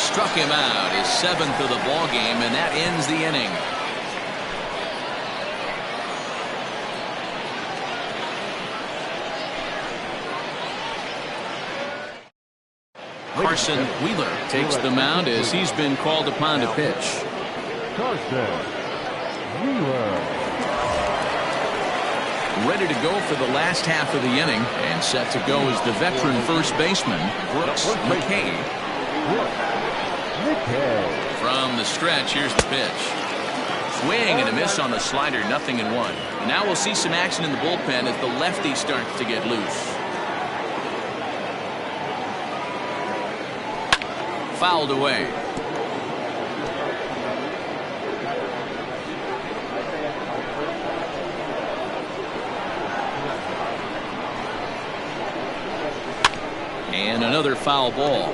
struck him out, his 7th of the ball game, and that ends the inning. Carson Wheeler takes the mound as he's been called upon to pitch. Carson Wheeler. Ready to go for the last half of the inning and set to go is the veteran first baseman, Maxey. From the stretch, here's the pitch. Swing and a miss on the slider, 0-1. And now we'll see some action in the bullpen as the lefty starts to get loose. Fouled away. And another foul ball.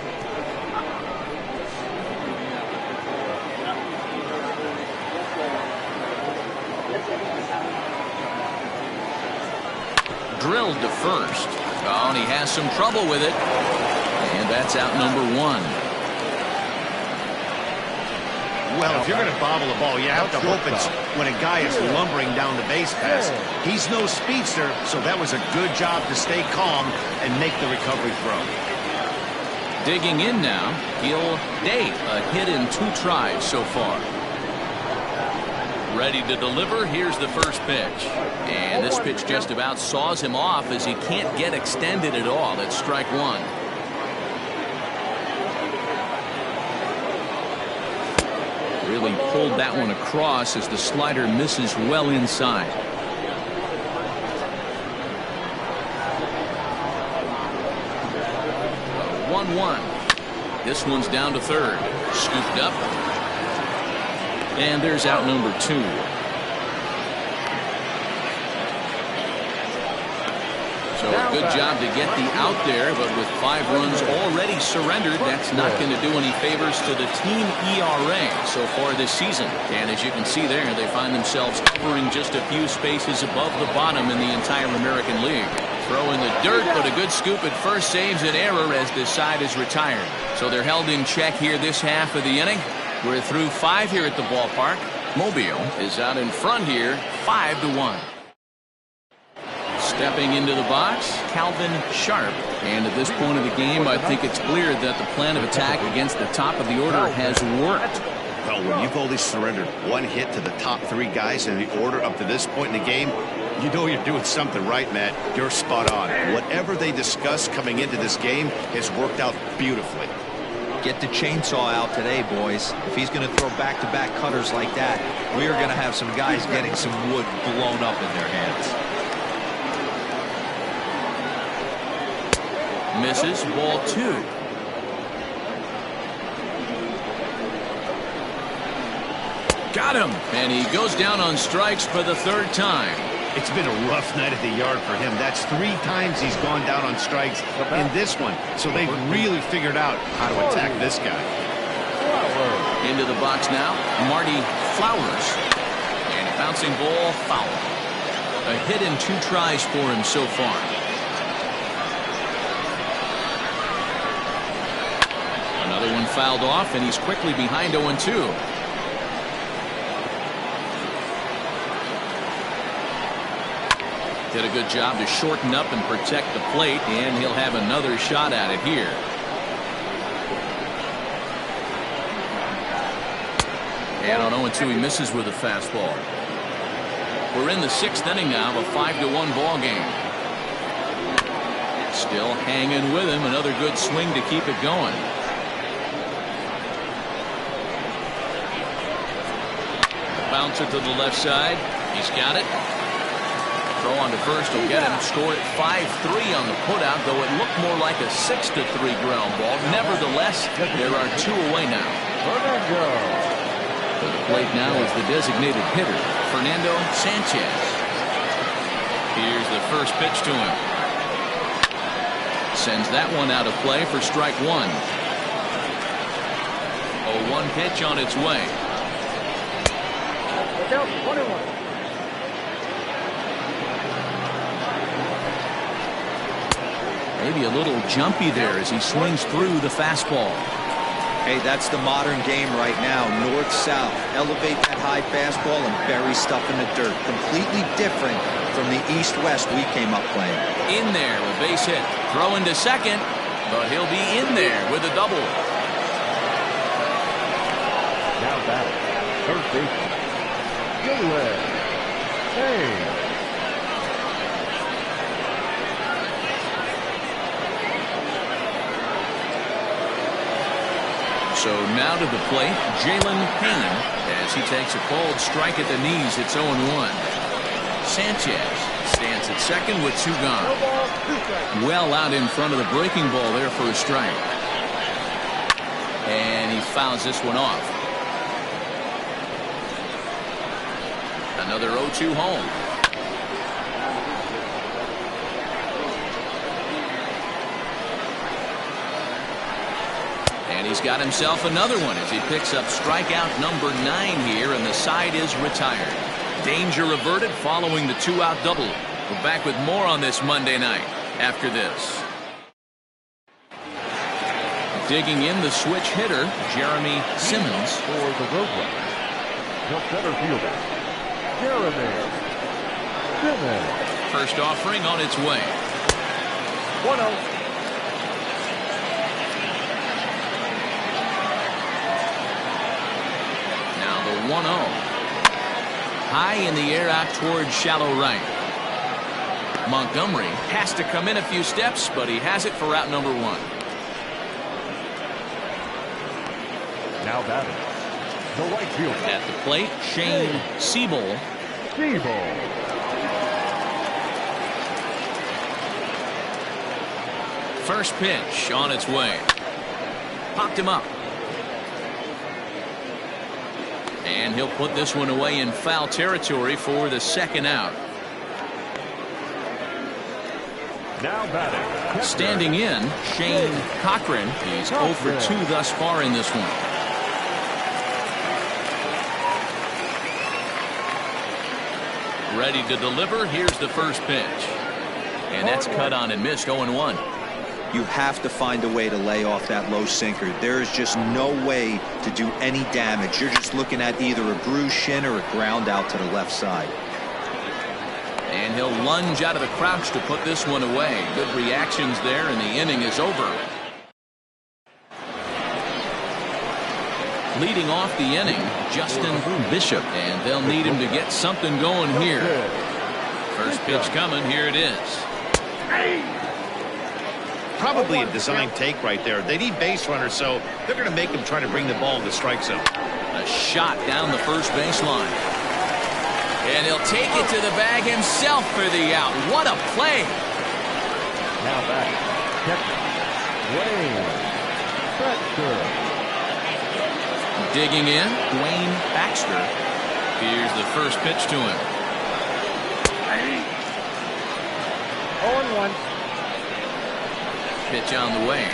Drilled to first. Oh, and he has some trouble with it. And that's out number 1. Well, if you're going to bobble the ball, you have to hope it's when a guy is lumbering down the base pass. He's no speedster, so that was a good job to stay calm and make the recovery throw. Digging in now, he'll date a hit in 2 tries so far. Ready to deliver. Here's the first pitch. And this pitch just about saws him off as he can't get extended at all. It's strike 1. Really pulled that one across as the slider misses well inside. The 1-1. This one's down to third. Scooped up. And there's out number 2. So a good job to get the out there, but with 5 runs already surrendered, that's not going to do any favors to the team ERA so far this season. And as you can see there, they find themselves covering just a few spaces above the bottom in the entire American League. Throw in the dirt, but a good scoop at first saves an error as this side is retired. So they're held in check here this half of the inning. We're through 5 here at the ballpark. Mobile is out in front here, 5-1. Stepping into the box, Calvin Sharp. And at this point of the game, I think it's clear that the plan of attack against the top of the order has worked. Well, when you've only surrendered 1 hit to the top 3 guys in the order up to this point in the game, you know you're doing something right, Matt. You're spot on. Whatever they discussed coming into this game has worked out beautifully. Get the chainsaw out today, boys. If he's going to throw back-to-back cutters like that, we are going to have some guys getting some wood blown up in their hands. Misses, ball 2. Got him, and he goes down on strikes for the 3rd time. It's been a rough night at the yard for him. That's 3 times he's gone down on strikes in this one. So they've really figured out how to attack this guy. Into the box now, Marty Flowers. And a bouncing ball, foul. A hit in 2 tries for him so far. Another one fouled off, and he's quickly behind 0-2. Did a good job to shorten up and protect the plate, and he'll have another shot at it here. And on 0-2, he misses with a fastball. We're in the 6th inning now of a 5-1 ball game. Still hanging with him. Another good swing to keep it going. Bouncer to the left side. He's got it. Throw on to first will get him. Scored at 5-3 on the putout, though it looked more like a 6-3 ground ball. Nevertheless, there are 2 away now. To the plate now is the designated hitter, Fernando Sanchez. Here's the first pitch to him. Sends that one out of play for strike 1. 0-1 pitch on its way. Maybe a little jumpy there as he swings through the fastball. Hey, that's the modern game right now. North-south. Elevate that high fastball and bury stuff in the dirt. Completely different from the east-west we came up playing. In there, a base hit. Throwing to second, but he'll be in there with a double. Now back, third baseman, Jalen Hayes. So now to the plate, Jalen Hayes, as he takes a called strike at the knees. It's 0-1. Sanchez stands at second with 2 gone. Well out in front of the breaking ball there for a strike. And he fouls this one off. Another 0-2 home. And he's got himself another one as he picks up strikeout number 9 here, and the side is retired. Danger averted following the 2-out double. We're back with more on this Monday night after this. Digging in the switch hitter, Jeremy Simmons. For the Roadrunners, the center fielder, Jeremy Simmons. First offering on its way. 1-0. Now the 1-0. High in the air out towards shallow right. Montgomery has to come in a few steps, but he has it for out number 1. Now batting, the right fielder. At the plate, Shane Siebel. First pitch on its way. Popped him up. And he'll put this one away in foul territory for the 2nd out. Now batting, Standing in, Shane Cochran. He's 0 for 2 thus far in this one. Ready to deliver. Here's the first pitch. And that's cut on and missed. 0-1. You have to find a way to lay off that low sinker. There is just no way to do any damage. You're just looking at either a bruised shin or a ground out to the left side. And he'll lunge out of the crouch to put this one away. Good reactions there, and the inning is over. Leading off the inning, Justin Bishop, and they'll need him to get something going here. First pitch coming. Here it is. Probably a design take right there. They need base runners, so they're going to make them try to bring the ball in the strike zone. A shot down the first baseline. And he'll take it to the bag himself for the out. What a play. Now back, catcher, Wayne Baxter. Digging in, Wayne Baxter. Here's the first pitch to him. 0-1. Pitch on the way.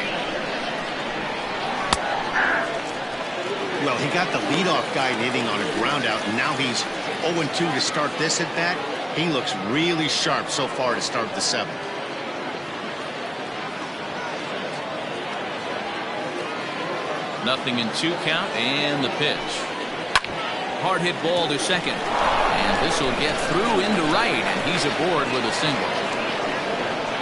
Well, he got the leadoff guy hitting on a ground out, and now he's 0-2 to start this at bat. He looks really sharp so far to start the 7th. Nothing in 2 count, and the pitch. Hard hit ball to second. And this will get through into right, and he's aboard with a single.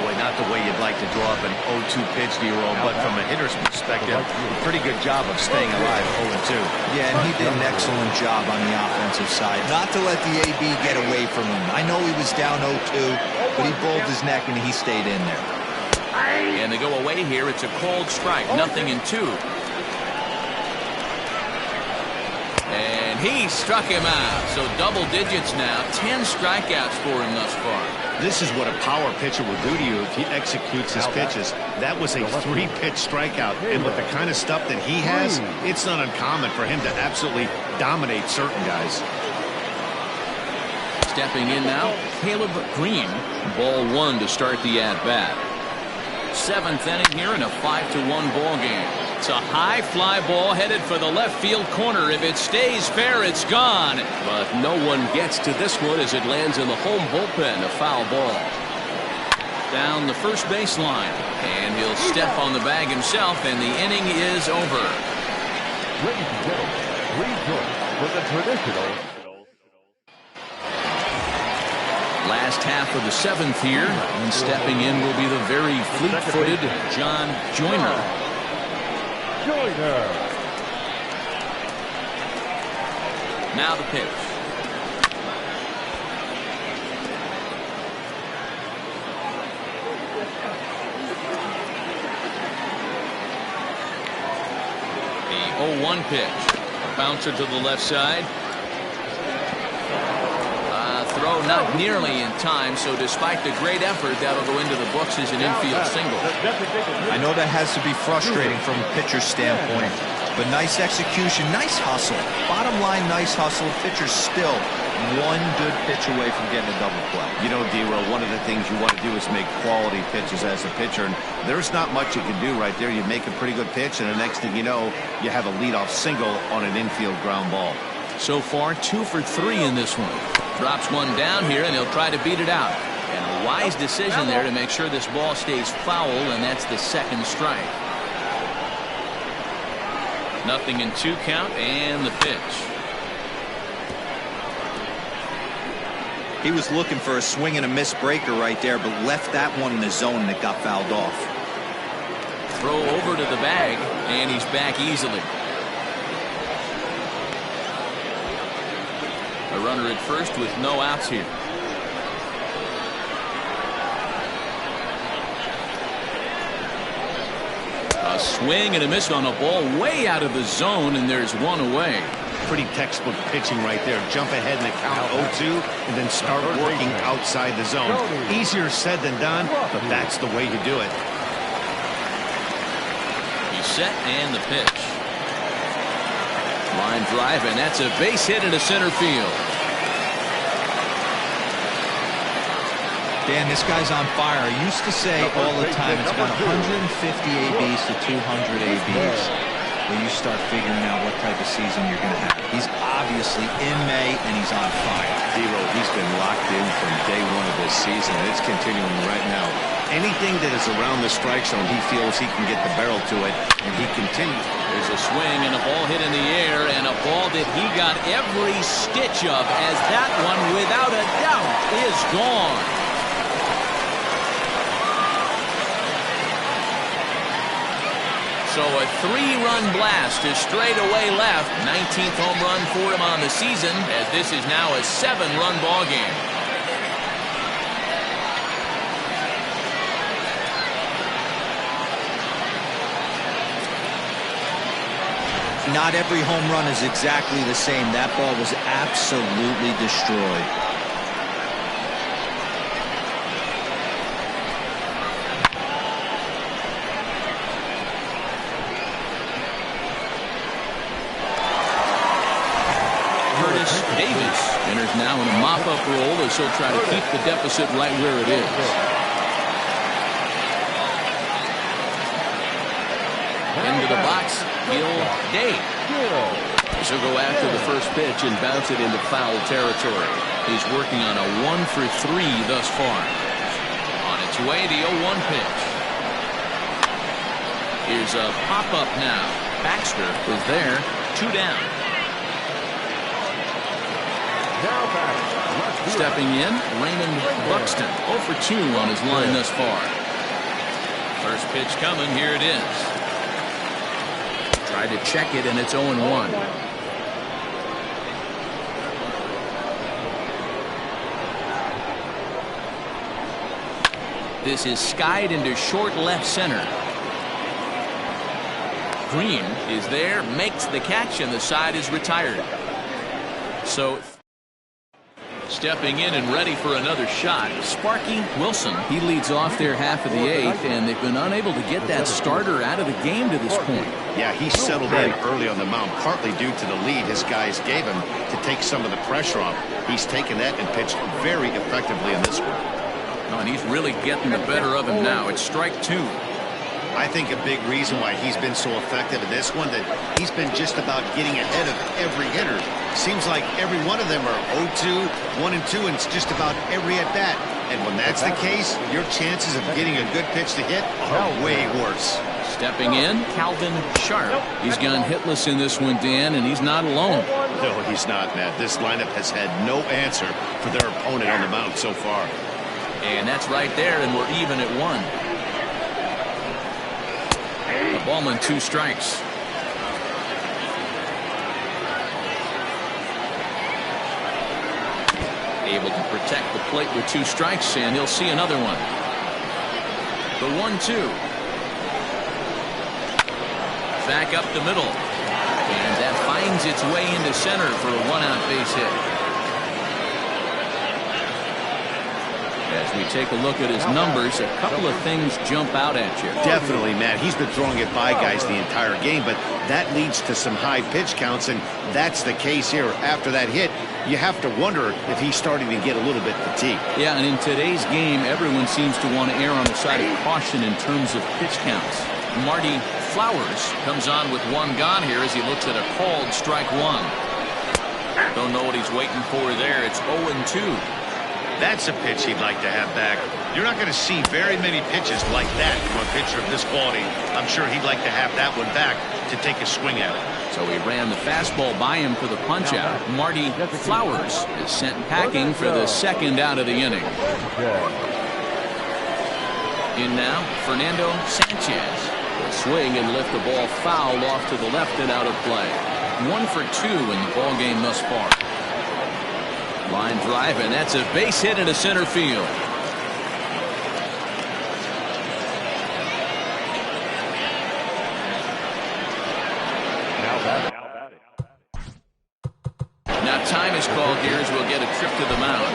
Boy, not the way you'd like to draw up an 0-2 pitch to your own, but from a hitter's perspective, a pretty good job of staying alive 0-2. Yeah, and he did an excellent job on the offensive side. Not to let the AB get away from him. I know he was down 0-2, but he bowled his neck and he stayed in there. And they go away here. It's a called strike. Nothing in 2. And he struck him out. So double digits now. 10 strikeouts for him thus far. This is what a power pitcher will do to you if he executes his pitches. That was a 3-pitch strikeout. And with the kind of stuff that he has, it's not uncommon for him to absolutely dominate certain guys. Stepping in now, Caleb Green. Ball 1 to start the at-bat. 7th inning here in a 5-1 ball game. It's a high fly ball headed for the left field corner. If it stays fair, it's gone. But no one gets to this one as it lands in the home bullpen. A foul ball. Down the first baseline. And he'll step on the bag himself, and the inning is over. Ladies and gentlemen, please join for the traditional last half of the seventh here, and stepping in will be the very fleet-footed John Joyner. Now the pitch. The 0-1 pitch. A bouncer to the left side. Throw not nearly in time, so despite the great effort, that'll go into the books as an infield single. I know that has to be frustrating from a pitcher's standpoint, but nice execution, nice hustle. Bottom line, nice hustle. Pitcher's still one good pitch away from getting a double play. You know, D-Roll, one of the things you want to do is make quality pitches as a pitcher, and there's not much you can do right there. You make a pretty good pitch, and the next thing you know, you have a leadoff single on an infield ground ball. So far, 2 for 3 in this one. Drops one down here, and he'll try to beat it out. And a wise decision there to make sure this ball stays foul, and that's the second strike. Nothing in 2 count, and the pitch. He was looking for a swing and a miss breaker right there, but left that one in the zone, and it got fouled off. Throw over to the bag, and he's back easily. A runner at first with no outs here. A swing and a miss on a ball way out of the zone, and there's one away. Pretty textbook pitching right there. Jump ahead in the count 0-2 and then start working outside the zone. Easier said than done, but that's the way to do it. He's set, and the pitch. Line drive, and that's a base hit into center field. Dan, this guy's on fire. I used to say all the time it's about 150 ABs to 200 ABs. When you start figuring out what type of season you're going to have. He's obviously in May, and he's on fire. Zero, he's been locked in from day one of this season, and it's continuing right now. Anything that is around the strike zone, he feels he can get the barrel to it, and he continues. There's a swing and a ball hit in the air, and a ball that he got every stitch of, as that one, without a doubt, is gone. So a 3-run blast to straightaway left. 19th home run for him on the season, as this is now a 7-run ball game. Not every home run is exactly the same. That ball was absolutely destroyed. Davis enters now in a mop-up role as he'll try to keep the deficit right where it is. Into the box, Gil Day. She'll go after the first pitch and bounce it into foul territory. He's working on a 1 for 3 thus far. On its way, the 0-1 pitch. Here's a pop-up now. Baxter is there, 2 down. Stepping in, Raymond Buxton, 0 for 2 on his line thus far. First pitch coming, here it is. Tried to check it, and it's 0-1. This is skied into short left center. Green is there, makes the catch, and the side is retired. So stepping in and ready for another shot, Sparky Wilson. He leads off their half of the 8th, and they've been unable to get that starter out of the game to this point. Yeah, he settled in early on the mound, partly due to the lead his guys gave him to take some of the pressure off. He's taken that and pitched very effectively in this one. Oh, and he's really getting the better of him now. It's strike 2. I think a big reason why he's been so effective in this one, that he's been just about getting ahead of every hitter. Seems like every one of them are 0-2, 1-2, and it's just about every at-bat. And when that's the case, your chances of getting a good pitch to hit are way worse. Stepping in, Calvin Sharp. He's gone hitless in this one, Dan, and he's not alone. No, he's not, Matt. This lineup has had no answer for their opponent on the mound so far. And that's right there, and we're even at 1. The ballman, 2 strikes. Able to protect the plate with 2 strikes, and he'll see another one. The 1-2. Back up the middle. And that finds its way into center for a 1-out base hit. As we take a look at his numbers, a couple of things jump out at you. Definitely, Matt. He's been throwing it by guys the entire game, but that leads to some high pitch counts, and that's the case here. After that hit, you have to wonder if he's starting to get a little bit fatigued. Yeah, and in today's game, everyone seems to want to err on the side of caution in terms of pitch counts. Marty Flowers comes on with 1 gone here as he looks at a called strike 1. Don't know what he's waiting for there. It's 0-2. That's a pitch he'd like to have back. You're not going to see very many pitches like that from a pitcher of this quality. I'm sure he'd like to have that one back to take a swing at it. So he ran the fastball by him for the punch-out. Marty Flowers is sent packing for the 2nd out of the inning. In now, Fernando Sanchez will swing and lift the ball foul off to the left and out of play. 1 for 2 in the ball game thus far. Line drive, and that's a base hit into center field. Now time is called here as we'll get a trip to the mound.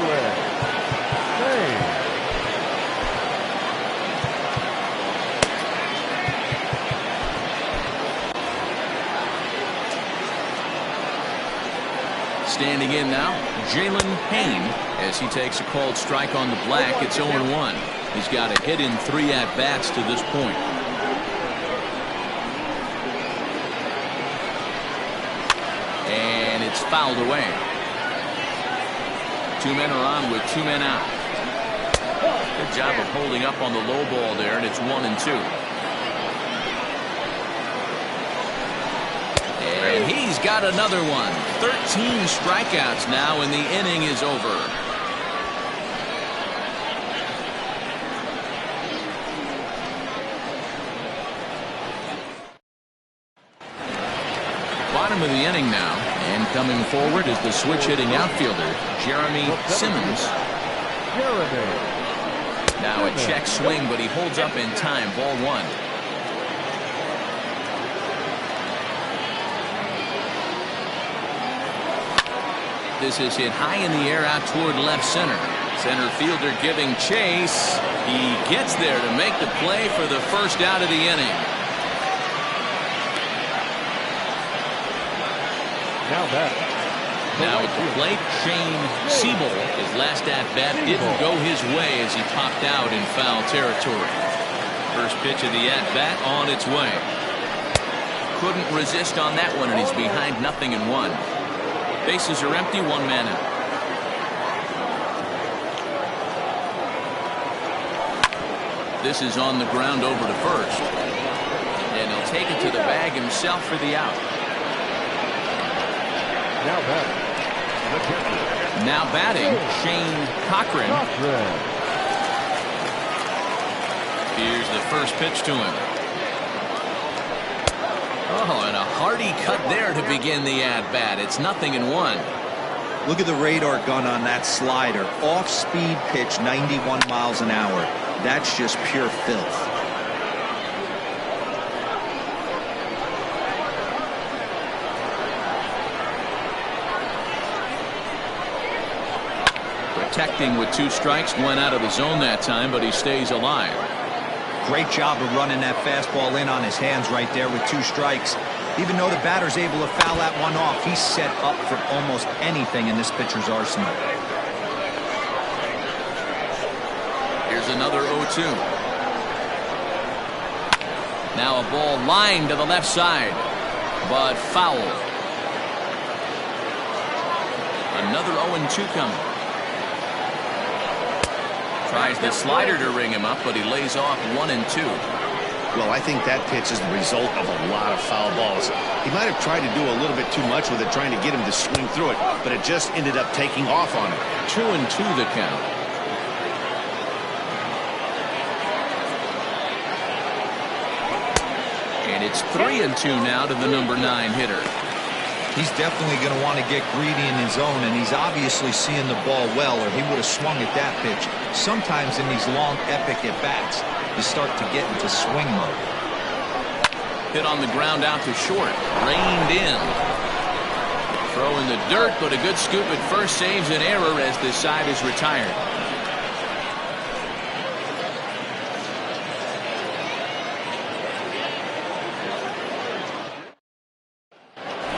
Standing in now, Jalen Payne, as he takes a called strike on the black. It's 0-1. He's got a hit in 3 at-bats to this point. And it's fouled away. 2 men are on with 2 men out. Good job of holding up on the low ball there, and it's 1-2. And he's got another one. 13 strikeouts now, and the inning is over. Bottom of the inning now, and coming forward is the switch-hitting outfielder, Jeremy Simmons. Now a check swing, but he holds up in time. Ball 1. This is hit high in the air out toward left center. Center fielder giving chase. He gets there to make the play for the 1st out of the inning. Now at the plate, Shane Siebel. His last at-bat didn't go his way as he popped out in foul territory. First pitch of the at-bat on its way. Couldn't resist on that one, and he's behind 0-1. Bases are empty, 1 man out. This is on the ground over to first. And he'll take it to the bag himself for the out. Now batting, Shane Cochran. Here's the first pitch to him. Oh, and a hearty cut there to begin the at-bat. It's 0-1. Look at the radar gun on that slider. Off-speed pitch, 91 miles an hour. That's just pure filth. Protecting with 2 strikes, went out of the zone that time, but he stays alive. Great job of running that fastball in on his hands right there with 2 strikes. Even though the batter's able to foul that one off, he's set up for almost anything in this pitcher's arsenal. Here's another 0-2. Now a ball lined to the left side, but foul. Another 0-2 coming. Tries the slider to ring him up, but he lays off 1-2. Well, I think that pitch is the result of a lot of foul balls. He might have tried to do a little bit too much with it, trying to get him to swing through it, but it just ended up taking off on him. 2-2 the count. And it's 3-2 now to the number 9 hitter. He's definitely going to want to get greedy in his zone, and he's obviously seeing the ball well, or he would have swung at that pitch. Sometimes in these long, epic at-bats, you start to get into swing mode. Hit on the ground out to short. Reined in. Throw in the dirt, but a good scoop at first saves an error as this side is retired.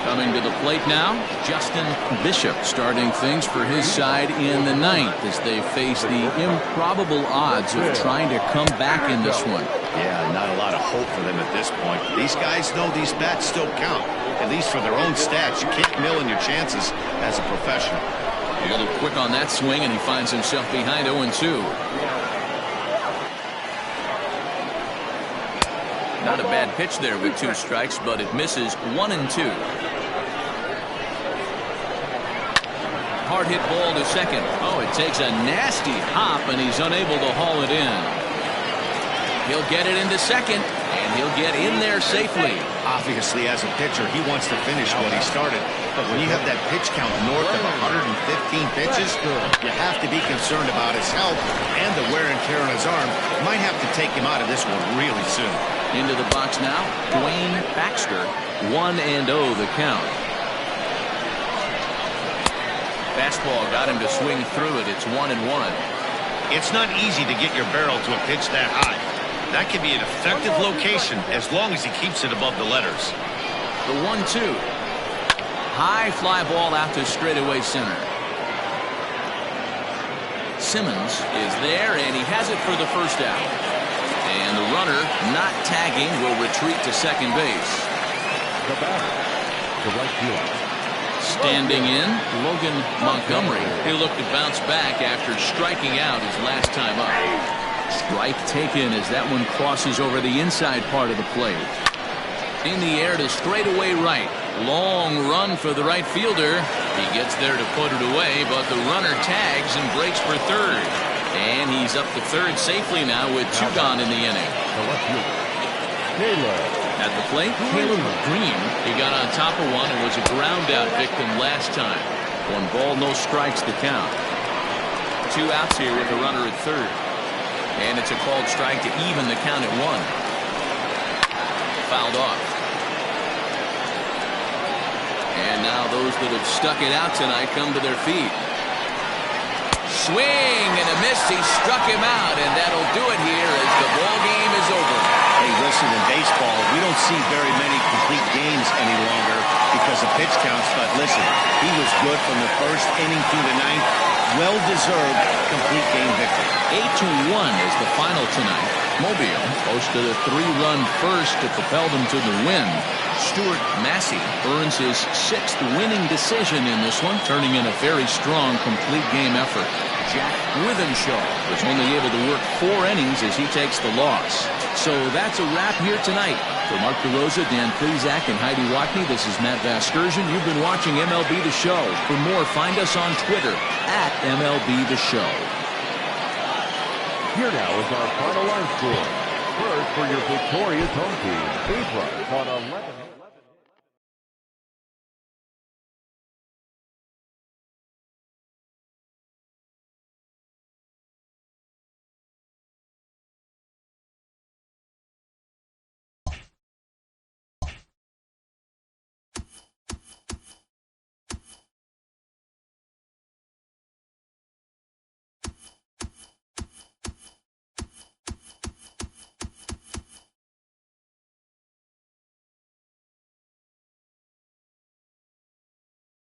Coming to the plate now, Justin Bishop starting things for his side in the 9th as they face the improbable odds of trying to come back in this one. Yeah, not a lot of hope for them at this point. These guys know these bats still count, at least for their own stats. You can't mill in your chances as a professional. A little quick on that swing, and he finds himself behind 0-2. Not a bad pitch there with 2 strikes, but it misses 1-2. Hard hit ball to second. Oh, it takes a nasty hop, and he's unable to haul it in. He'll get it into second, and he'll get in there safely. Obviously, as a pitcher, he wants to finish what he started. But when you have that pitch count north of 115 pitches, you have to be concerned about his health and the wear and tear on his arm. Might have to take him out of this one really soon. Into the box now, Dwayne Baxter. 1-0 the count. Fastball got him to swing through it. It's 1-1. It's not easy to get your barrel to a pitch that high. That can be an effective location as long as he keeps it above the letters. The 1-2. High fly ball out to straightaway center. Simmons is there, and he has it for the first out. And the runner, not tagging, will retreat to second base. The batter, the right fielder. Standing in, Logan Montgomery. He'll look to bounce back after striking out his last time up. Strike taken as that one crosses over the inside part of the plate. In the air to straightaway right. Long run for the right fielder. He gets there to put it away, but the runner tags and breaks for third. And he's up to third safely now with 2 gone in the inning. The left fielder, Caleb. At the plate, Caleb Green. He got on top of one and was a ground out victim last time. 1 ball, no strikes to count. 2 outs here with a runner at third. And it's a called strike to even the count at 1. Fouled off. And now those that have stuck it out tonight come to their feet. Swing and a miss. He struck him out, and that'll do it here as the ball game is over. Hey, listen, in baseball, we don't see very many complete games any longer because of pitch counts, but listen, he was good from the first inning through the 9th. Well-deserved complete game victory. 8-1 is the final tonight. Mobile posted a 3-run first to propel them to the win. Stuart Maxey earns his 6th winning decision in this one, turning in a very strong complete game effort. Jack Withenshaw was only able to work 4 innings as he takes the loss. So that's a wrap here tonight. For Mark DeRosa, Dan Plezak, and Heidi Watney, this is Matt Vasgersian. You've been watching MLB The Show. For more, find us on Twitter at MLB The Show. Here now is our final line score. First, for your victorious home team, 8 runs on 11.